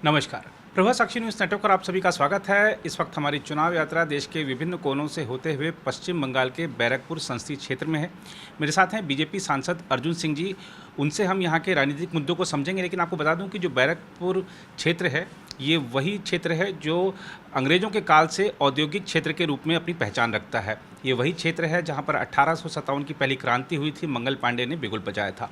नमस्कार। प्रभा साक्षी news network पर आप सभी का स्वागत है। इस वक्त हमारी चुनाव यात्रा देश के विभिन्न कोनों से होते हुए पश्चिम बंगाल के बैरकपुर संसदीय क्षेत्र में है। मेरे साथ हैं बीजेपी सांसद अर्जुन सिंह जी। उनसे हम यहाँ के राजनीतिक मुद्दों को समझेंगे, लेकिन आपको बता दूं कि जो बैरकपुर क्षेत्र है, ये वही क्षेत्र है जो अंग्रेज़ों के काल से औद्योगिक क्षेत्र के रूप में अपनी पहचान रखता है। ये वही क्षेत्र है जहाँ पर 1857 की पहली क्रांति हुई थी, मंगल पांडे ने बिगुल बजाया था।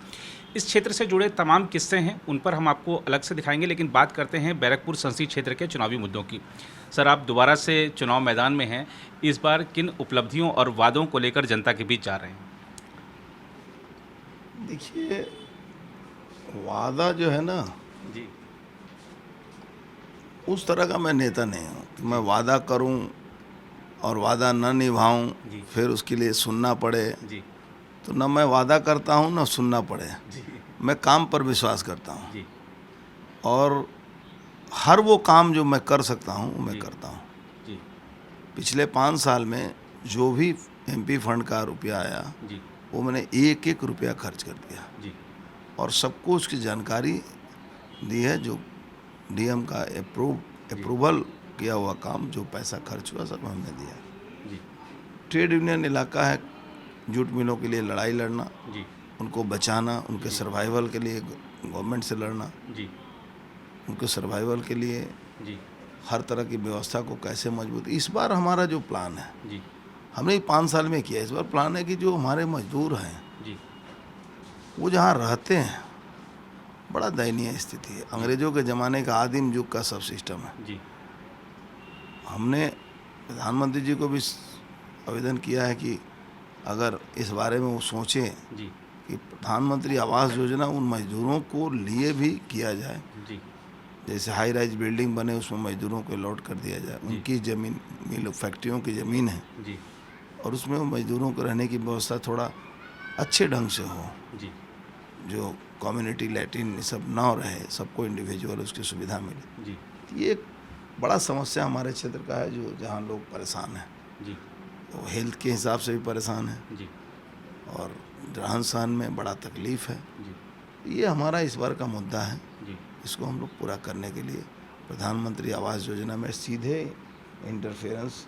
इस क्षेत्र से जुड़े तमाम किस्से हैं, उन पर हम आपको अलग से दिखाएंगे, लेकिन बात करते हैं बैरकपुर संसदीय क्षेत्र के चुनावी मुद्दों की। सर, आप दोबारा से चुनाव मैदान में हैं। इस बार किन उपलब्धियों और वादों को लेकर जनता के बीच जा रहे हैं? देखिए, वादा जो है ना, जी उस तरह का मैं नेता नहीं हूँ कि मैं वादा करूँ और वादा न निभाऊँ, जी फिर उसके लिए सुनना पड़े। जी तो न मैं वादा करता हूँ न सुनना पड़े। जी मैं काम पर विश्वास करता हूँ जी और हर वो काम जो मैं कर सकता हूँ वो मैं जी करता हूँ। जी पिछले 5 साल में जो भी एमपी फंड का रुपया आया, जी वो मैंने एक एक रुपया खर्च कर दिया जी और सबको उसकी जानकारी दी है। जो डीएम का अप्रूवल किया हुआ काम, जो पैसा खर्च हुआ, सब हमने दिया। जी ट्रेड यूनियन इलाका है, जूट मिलों के लिए लड़ाई लड़ना, जी उनको बचाना, उनके सर्वाइवल के लिए गवर्नमेंट से लड़ना, जी उनके सर्वाइवल के लिए जी हर तरह की व्यवस्था को कैसे मजबूत। इस बार हमारा जो प्लान है, जी हमने 5 साल में किया। इस बार प्लान है कि जो हमारे मजदूर हैं, जी वो जहाँ रहते हैं, बड़ा दयनीय स्थिति है। अंग्रेज़ों के ज़माने का आदिम युग का सब सिस्टम है। जी हमने प्रधानमंत्री जी को भी आवेदन किया है कि अगर इस बारे में वो सोचें जी कि प्रधानमंत्री आवास योजना उन मजदूरों को लिए भी किया जाए। जी जैसे हाई राइज बिल्डिंग बने, उसमें मजदूरों को अलॉट कर दिया जाए। उनकी ज़मीन, मिल फैक्ट्रियों की ज़मीन है जी और उसमें मजदूरों को रहने की व्यवस्था थोड़ा अच्छे ढंग से हो, जी जो कम्युनिटी लैट्रिन ये सब ना रहे, सबको इंडिविजुअल उसकी सुविधा मिले। जी ये एक बड़ा समस्या हमारे क्षेत्र का है, जो जहाँ लोग परेशान हैं। जी वो हेल्थ के हिसाब से भी परेशान है जी और रहन सहन में बड़ा तकलीफ़ है। जी ये हमारा इस बार का मुद्दा है। जी इसको हम लोग पूरा करने के लिए प्रधानमंत्री आवास योजना में सीधे इंटरफेरेंस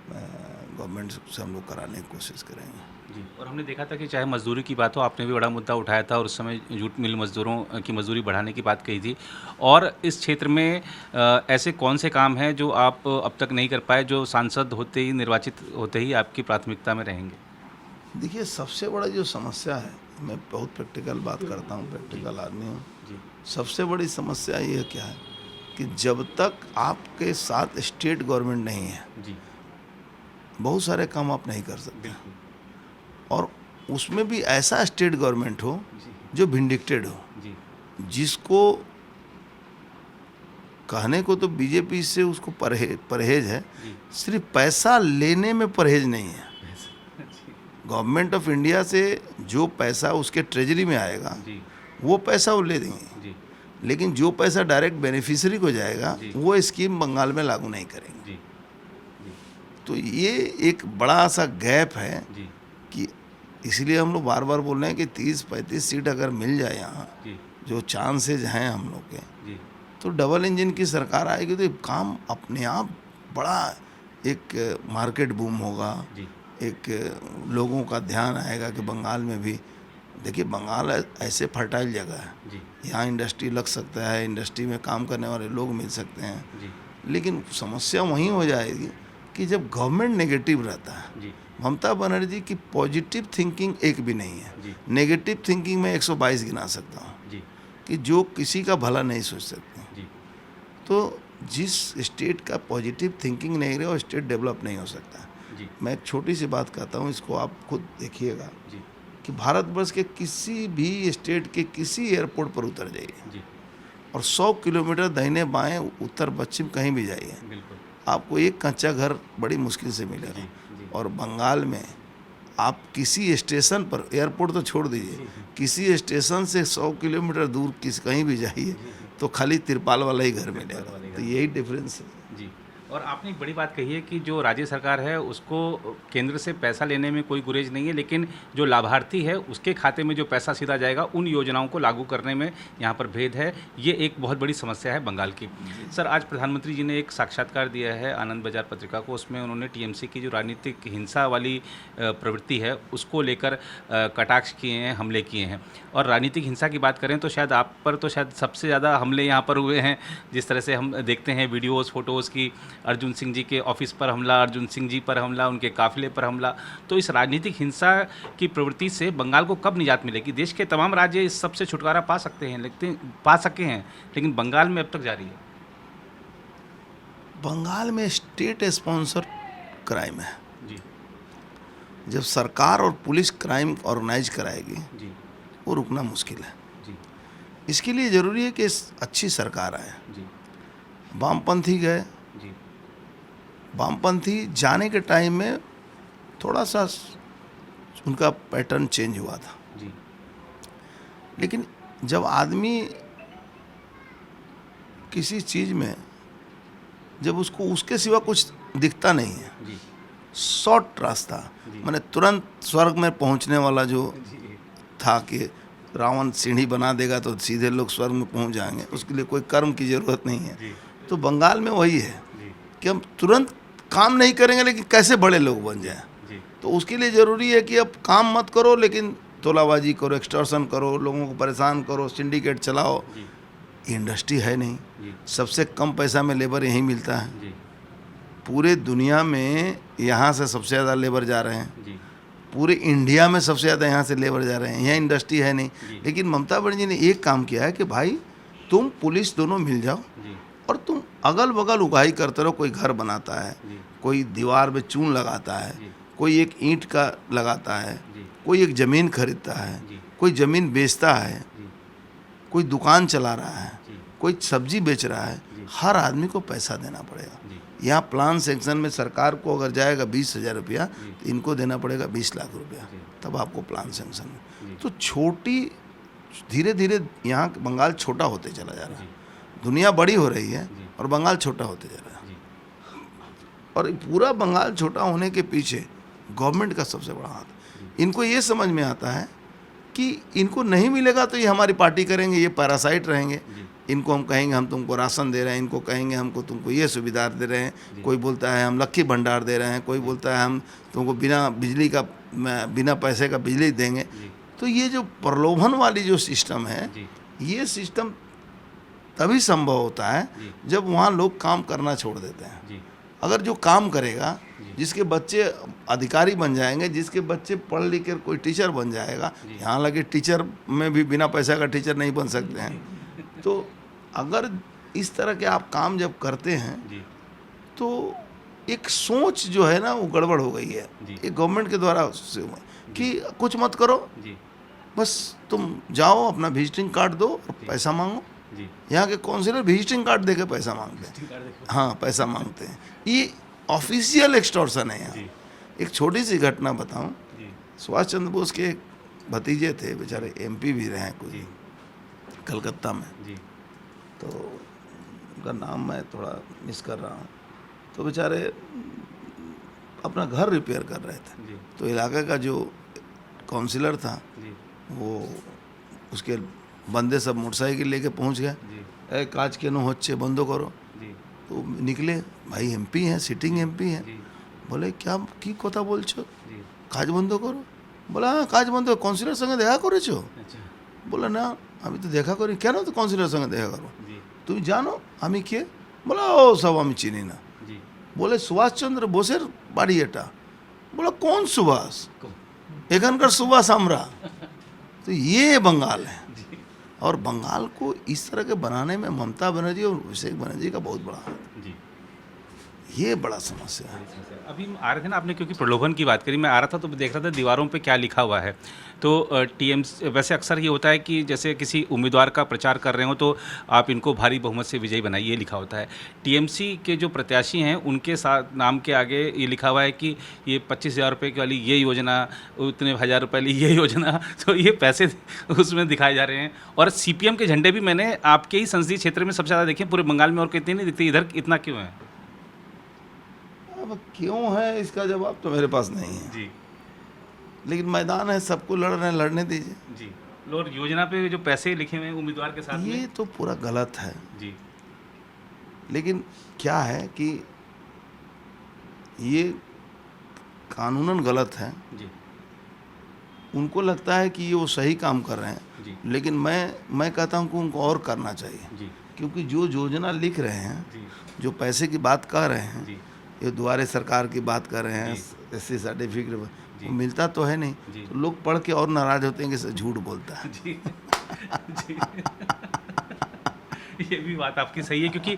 गवर्नमेंट से हम लोग कराने की कोशिश करेंगे। जी। और हमने देखा था कि चाहे मज़दूरी की बात हो, आपने भी बड़ा मुद्दा उठाया था और उस समय जूट मिल मज़दूरों की मज़दूरी बढ़ाने की बात कही थी। और इस क्षेत्र में ऐसे कौन से काम हैं जो आप अब तक नहीं कर पाए, जो सांसद होते ही, निर्वाचित होते ही आपकी प्राथमिकता में रहेंगे? देखिए, सबसे बड़ा जो समस्या है, मैं बहुत प्रैक्टिकल बात करता हूँ, प्रैक्टिकल आदमी हूँ। जी सबसे बड़ी समस्या ये क्या है कि जब तक आपके साथ स्टेट गवर्नमेंट नहीं है, जी बहुत सारे काम आप नहीं कर सकते। बिल्कुल। और उसमें भी ऐसा स्टेट गवर्नमेंट हो जी जो विंडिक्टेड हो, जी जिसको कहने को तो बीजेपी से उसको परहेज है, जी सिर्फ पैसा लेने में परहेज नहीं है। जी गवर्नमेंट ऑफ इंडिया से जो पैसा उसके ट्रेजरी में आएगा, जी वो पैसा वो ले देंगे, जी लेकिन जो पैसा डायरेक्ट बेनिफिशियरी को जाएगा, जी वो स्कीम बंगाल में लागू नहीं करेंगे। जी जी तो ये एक बड़ा सा गैप है जी कि इसलिए हम लोग बार बार बोल रहे हैं कि 30-35 सीट अगर मिल जाए यहाँ, जी जो चांसेज हैं हम लोग के, जी तो डबल इंजन की सरकार आएगी तो काम अपने आप बड़ा एक मार्केट बूम होगा। जी एक लोगों का ध्यान आएगा कि बंगाल में भी, देखिए बंगाल ऐसे फर्टाइल जगह है, जी यहाँ इंडस्ट्री लग सकता है, इंडस्ट्री में काम करने वाले लोग मिल सकते हैं। जी लेकिन समस्या वहीं हो जाएगी कि जब गवर्नमेंट नेगेटिव रहता है। जी ममता बनर्जी की पॉजिटिव थिंकिंग एक भी नहीं है। जी नेगेटिव थिंकिंग में 122 गिना सकता हूँ जी कि जो किसी का भला नहीं सोच सकते। जी तो जिस स्टेट का पॉजिटिव थिंकिंग नहीं रहे, वो स्टेट डेवलप नहीं हो सकता। जी मैं एक छोटी सी बात कहता हूँ, इसको आप खुद देखिएगा जी कि भारतवर्ष के किसी भी स्टेट के किसी एयरपोर्ट पर उतर जाइए जी और 100 किलोमीटर दाहिने बाएं उत्तर पश्चिम कहीं भी जाइए, बिल्कुल। आपको एक कच्चा घर बड़ी मुश्किल से जी मिलेगा। जी और बंगाल में आप किसी स्टेशन पर, एयरपोर्ट तो छोड़ दीजिए, जी किसी स्टेशन से 100 किलोमीटर दूर कहीं भी जाइए जी तो खाली तिरपाल वाला ही घर तिरपाल मिलेगा। वाले तो घर। यही डिफरेंस है। जी। और आपने एक बड़ी बात कही है कि जो राज्य सरकार है उसको केंद्र से पैसा लेने में कोई गुरेज नहीं है, लेकिन जो लाभार्थी है उसके खाते में जो पैसा सीधा जाएगा उन योजनाओं को लागू करने में यहाँ पर भेद है। ये एक बहुत बड़ी समस्या है बंगाल की। सर, आज प्रधानमंत्री जी ने एक साक्षात्कार दिया है आनंद बाजार पत्रिका को, उसमें उन्होंने टीएमसी की जो राजनीतिक हिंसा वाली प्रवृत्ति है उसको लेकर कटाक्ष किए हैं, हमले किए हैं। और राजनीतिक हिंसा की बात करें तो शायद आप पर तो शायद सबसे ज़्यादा हमले यहाँ पर हुए हैं। जिस तरह से हम देखते हैं वीडियोज़ फोटोज़ की, अर्जुन सिंह जी के ऑफिस पर हमला, अर्जुन सिंह जी पर हमला, उनके काफिले पर हमला। तो इस राजनीतिक हिंसा की प्रवृत्ति से बंगाल को कब निजात मिलेगी? देश के तमाम राज्य इस सब से छुटकारा पा सकते हैं, लेकिन बंगाल में अब तक जारी है। बंगाल में स्टेट स्पॉन्सर क्राइम है। जी जब सरकार और पुलिस क्राइम ऑर्गेनाइज कराएगी जी वो रुकना मुश्किल है। जी इसके लिए ज़रूरी है कि अच्छी सरकार आए। जी वामपंथी गए, जी वामपंथी जाने के टाइम में थोड़ा सा उनका पैटर्न चेंज हुआ था, जी लेकिन जब आदमी किसी चीज़ में जब उसको उसके सिवा कुछ दिखता नहीं है, जी शॉर्ट रास्ता, माने तुरंत स्वर्ग में पहुंचने वाला जो जी था कि रावण सीढ़ी बना देगा तो सीधे लोग स्वर्ग में पहुंच जाएंगे, उसके लिए कोई कर्म की ज़रूरत नहीं है। जी तो बंगाल में वही है जी कि हम तुरंत काम नहीं करेंगे लेकिन कैसे बड़े लोग बन जाएं। जी तो उसके लिए ज़रूरी है कि अब काम मत करो लेकिन तोलाबाजी करो, एक्सटॉर्शन करो, लोगों को परेशान करो, सिंडिकेट चलाओ। जी इंडस्ट्री है नहीं, जी सबसे कम पैसा में लेबर यहीं मिलता है। जी पूरे दुनिया में यहाँ से सबसे ज़्यादा लेबर जा रहे हैं, जी पूरे इंडिया में सबसे ज़्यादा यहाँ से लेबर जा रहे हैं। यहाँ इंडस्ट्री है नहीं, जी। लेकिन ममता बनर्जी ने एक काम किया है कि भाई तुम पुलिस दोनों मिल जाओ जी और तुम अगल बगल उगाही करते रहो। कोई घर बनाता है, जी कोई दीवार में चून लगाता है, जी कोई एक ईंट का लगाता है, जी कोई एक ज़मीन खरीदता है, जी कोई ज़मीन बेचता है, जी कोई दुकान चला रहा है, जी कोई सब्जी बेच रहा है। जी। हर आदमी को पैसा देना पड़ेगा। जी यहाँ प्लान सेक्शन में सरकार को अगर जाएगा 20,000 रुपया जी। तो इनको देना पड़ेगा 20 लाख रुपया, जी। तब आपको प्लान सेंक्शन जी। में। तो छोटी धीरे धीरे यहाँ बंगाल छोटा होते चला जा रहा जी है। दुनिया बड़ी हो रही है जी। और बंगाल छोटा होते जा रहा है। जी और पूरा बंगाल छोटा होने के पीछे गवर्नमेंट का सबसे बड़ा हाथ। इनको ये समझ में आता है कि इनको नहीं मिलेगा तो ये हमारी पार्टी करेंगे, ये पैरासाइट रहेंगे। जी इनको हम कहेंगे हम तुमको राशन दे रहे हैं, इनको कहेंगे हमको तुमको ये सुविधा दे रहे हैं। जी। कोई बोलता है हम लक्की भंडार दे रहे हैं, कोई बोलता है हम तुमको बिना बिजली का बिना पैसे का बिजली देंगे। जी तो ये जो प्रलोभन वाली जो सिस्टम है, जी ये सिस्टम तभी संभव होता है जी जब वहाँ लोग काम करना छोड़ देते हैं। जी अगर जो काम करेगा, जी। जिसके बच्चे अधिकारी बन जाएंगे, जिसके बच्चे पढ़ लिख कर कोई टीचर बन जाएगा। जी। यहाँ लगे टीचर में भी बिना पैसा का टीचर नहीं बन सकते हैं। तो अगर इस तरह के आप काम जब करते हैं जी तो एक सोच जो है ना वो गड़बड़ हो गई है। जी। ये गवर्नमेंट के द्वारा उससे हुआ है कि कुछ मत करो, जी बस तुम जाओ अपना विजिटिंग कार्ड दो और जी। पैसा मांगो। जी यहाँ के काउंसिलर विजिटिंग कार्ड दे के पैसा मांगते हैं। हाँ, पैसा मांगते हैं। ये ऑफिशियल एक्सटॉर्शन है यहाँ। जी एक छोटी सी घटना बताऊं। जी सुभाष चंद्र बोस के एक भतीजे थे, बेचारे एमपी भी रहे हैं कुछ जी कलकत्ता में। जी तो उनका नाम मैं थोड़ा मिस कर रहा हूँ। तो बेचारे अपना घर रिपेयर कर रहे थे। जी तो इलाके का जो काउंसिलर था जी वो उसके बंदे सब मोटरसाइकिल लेके पहुँच गए। जी ए काज के नो होच्छे बंद करो। जी तो निकले, भाई एमपी हैं, सिटिंग एमपी हैं। जी बोले क्या की कथा बोलছো, जी কাজ বন্ধ করো। বলে হ্যাঁ কাজ বন্ধ, কাউন্সিলরের সঙ্গে দেখা করেছো? अच्छा বলে না আমি তো দেখা করি। কেন তো কাউন্সিলরের সঙ্গে দেখা করো? जी তুমি জানো আমি কে? বলে ও সব আমি চিনি না। जी বলে সুভাষচন্দ্র বোসের বাড়ি এটা। বলে কোন সুভাষ? এখানকার সুভাষ আমরা। तो ये बंगाल है। जी और बंगाल को इस तरह के बनाने में ममता बनर्जी और अभिषेक बनर्जी का बहुत बड़ा हाथ। जी ये बड़ा समस्या है। अभी हम आ रहे थे ना, आपने क्योंकि प्रलोभन की बात करी, मैं आ रहा था तो देख रहा था दीवारों पे क्या लिखा हुआ है। तो टीएमसी वैसे अक्सर ये होता है कि जैसे किसी उम्मीदवार का प्रचार कर रहे हो तो आप इनको भारी बहुमत से विजयी बनाइए, ये लिखा होता है। टीएमसी के जो प्रत्याशी हैं उनके साथ नाम के आगे ये लिखा हुआ है कि ये 25,000 रुपये की वाली ये योजना, उतने 1,000 रुपये वाली ये योजना। तो ये पैसे उसमें दिखाए जा रहे हैं। और सीपीएम के झंडे भी मैंने आपके ही संसदीय क्षेत्र में सबसे ज़्यादा देखे, पूरे बंगाल में और कितने नहीं दिखते, इधर इतना क्यों है? अब क्यों है इसका जवाब तो मेरे पास नहीं है, जी लेकिन मैदान है, सबको लड़ रहे हैं, लड़ने दीजिए। जी। और योजना पे जो पैसे लिखे हुए हैं उम्मीदवार के साथ ये में, तो पूरा गलत है। जी लेकिन क्या है कि ये कानूनन गलत है, जी उनको लगता है कि ये वो सही काम कर रहे हैं, जी लेकिन मैं कहता हूँ कि उनको और करना चाहिए, जी क्योंकि जो योजना लिख रहे हैं, जी जो पैसे की बात कर रहे हैं, जी ये दुआरे सरकार की बात कर रहे हैं, जी। एससी सर्टिफिकेट जी। वो मिलता तो है नहीं, जी। तो लोग पढ़ के और नाराज होते हैं कि सर झूठ बोलता है। जी जी ये भी बात आपकी सही है, क्योंकि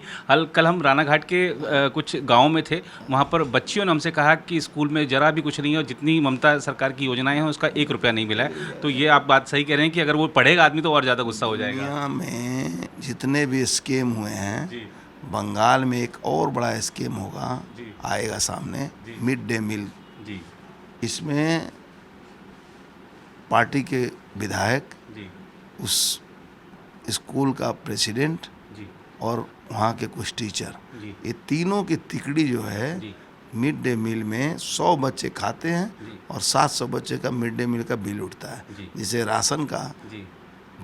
कल हम रानाघाट के कुछ गाँव में थे, वहाँ पर बच्चियों ने हमसे कहा कि स्कूल में जरा भी कुछ नहीं है और जितनी ममता सरकार की योजनाएं हैं उसका 1 रुपया नहीं मिला है। तो ये आप बात सही कह रहे हैं कि अगर वो पढ़ेगा आदमी तो और ज़्यादा गुस्सा हो जाएगा। दुनिया में जितने भी स्कीम हुए हैं, जी बंगाल में एक और बड़ा स्कीम होगा, जी। आएगा सामने, जी। Mid day meal. जी इसमें पार्टी के विधायक, जी उस स्कूल का प्रेसिडेंट जी और वहाँ के कुछ टीचर, जी ये तीनों की तिकड़ी जो है जी मिड डे मील में 100 बच्चे खाते हैं जी और 700 बच्चे का मिड डे मील का बिल उठता है। जी। जिसे राशन का जी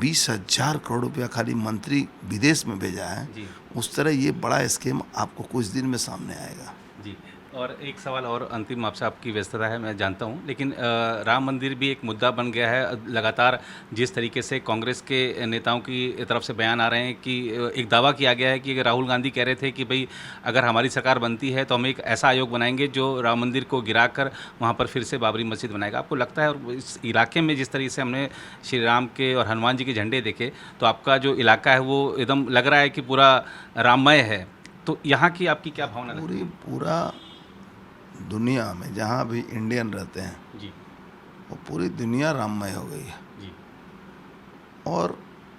20,000 करोड़ रुपया खाली मंत्री विदेश में भेजा है, जी उस तरह ये बड़ा स्कीम आपको कुछ दिन में सामने आएगा। जी। और एक सवाल और अंतिम, आपसे, आपकी व्यस्तता है मैं जानता हूं, लेकिन राम मंदिर भी एक मुद्दा बन गया है। लगातार जिस तरीके से कांग्रेस के नेताओं की तरफ से बयान आ रहे हैं कि एक दावा किया गया है कि राहुल गांधी कह रहे थे कि भाई अगर हमारी सरकार बनती है तो हम एक ऐसा आयोग बनाएंगे जो राम मंदिर को गिराकर वहां पर फिर से बाबरी मस्जिद बनाएगा। आपको लगता है, और इस इलाके में जिस तरीके से हमने श्री राम के और हनुमान जी के झंडे देखे, तो आपका जो इलाका है वो एकदम लग रहा है कि पूरा राममय है, तो यहाँ की आपकी क्या भावना लगती है? पूरा दुनिया में जहाँ भी इंडियन रहते हैं, जी वो पूरी दुनिया राममय हो गई है। जी और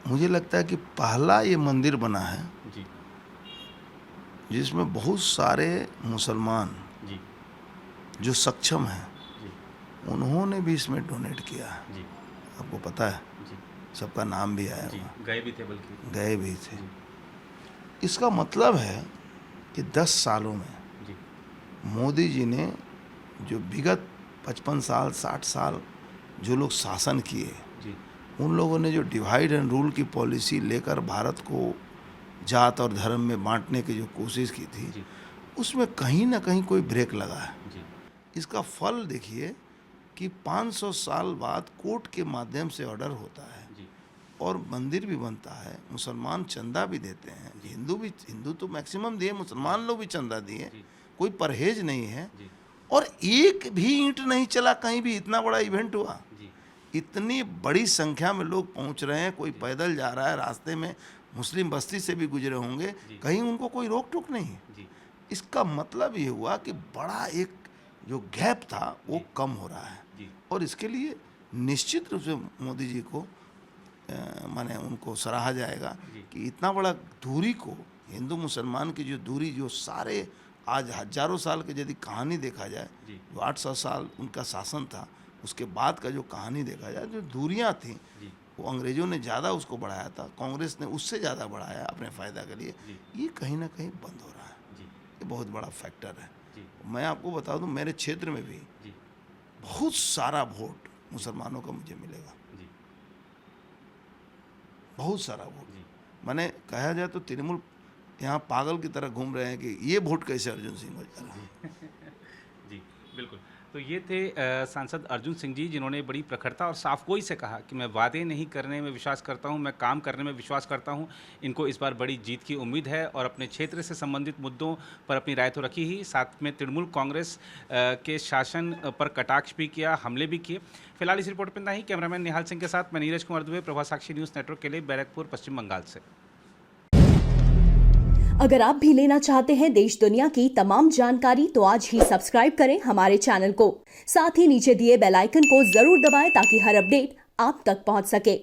मुझे लगता है कि पहला ये मंदिर बना है जी जिसमें बहुत सारे मुसलमान जी जो सक्षम हैं, जी उन्होंने भी इसमें डोनेट किया है। जी आपको पता है, जी सबका नाम भी आया जी, होगा, गए भी थे बल्कि। गए भी थे। जी इसका मतलब है कि 10 सालों में जी मोदी जी ने जो विगत 55 साल 60 साल जो लोग शासन किए, जी उन लोगों ने जो डिवाइड एंड रूल की पॉलिसी लेकर भारत को जात और धर्म में बांटने की जो कोशिश की थी, जी उसमें कहीं ना कहीं कोई ब्रेक लगा है। जी इसका फल देखिए कि 500 साल बाद कोर्ट के माध्यम से ऑर्डर होता है जी और मंदिर भी बनता है, मुसलमान चंदा भी देते हैं, हिंदू तो मैक्सिमम दिए, मुसलमान लोग भी चंदा दिए, जी कोई परहेज नहीं है। जी और एक भी ईंट नहीं चला कहीं भी, इतना बड़ा इवेंट हुआ, जी इतनी बड़ी संख्या में लोग पहुंच रहे हैं, कोई पैदल जा रहा है, रास्ते में मुस्लिम बस्ती से भी गुजरे होंगे, जी। कहीं उनको कोई रोक टोक नहीं है। जी इसका मतलब ये हुआ कि बड़ा एक जो गैप था वो जी। कम हो रहा है, जी और इसके लिए निश्चित रूप से मोदी जी को माने उनको सराहा जाएगा जी। कि इतना बड़ा दूरी को, हिंदू मुसलमान की जो दूरी, जो सारे आज हजारों साल की यदि कहानी देखा जाए, जी जो 800 साल उनका शासन था, उसके बाद का जो कहानी देखा जाए, जो दूरियां थी, जी वो अंग्रेजों ने ज़्यादा उसको बढ़ाया था, कांग्रेस ने उससे ज़्यादा बढ़ाया अपने फ़ायदा के लिए। जी ये कहीं ना कहीं बंद हो रहा है, जी ये बहुत बड़ा फैक्टर है। जी मैं आपको बता दूं, मेरे क्षेत्र में भी जी बहुत सारा वोट मुसलमानों का मुझे मिलेगा, जी बहुत सारा वोट। जी मैंने कहा जाए तो तृणमूल यहाँ पागल की तरह घूम रहे हैं कि ये वोट कैसे अर्जुन सिंह हो जा रहा है। जी बिल्कुल। तो ये थे सांसद अर्जुन सिंह जी, जिन्होंने बड़ी प्रखरता और साफगोई से कहा कि मैं वादे नहीं करने में विश्वास करता हूं, मैं काम करने में विश्वास करता हूं। इनको इस बार बड़ी जीत की उम्मीद है और अपने क्षेत्र से संबंधित मुद्दों पर अपनी राय तो रखी ही, साथ में तृणमूल कांग्रेस के शासन पर कटाक्ष भी किया, हमले भी किए। फिलहाल इस रिपोर्ट पर इतना ही। कैमरामैन निहाल सिंह के साथ मैं नीरज कुमार दुबे, प्रभा साक्षी न्यूज़ नेटवर्क के लिए, बैरकपुर, पश्चिम बंगाल से। अगर आप भी लेना चाहते हैं देश दुनिया की तमाम जानकारी, तो आज ही सब्सक्राइब करें हमारे चैनल को। साथ ही नीचे दिए बेल आइकन को जरूर दबाएं ताकि हर अपडेट आप तक पहुंच सके।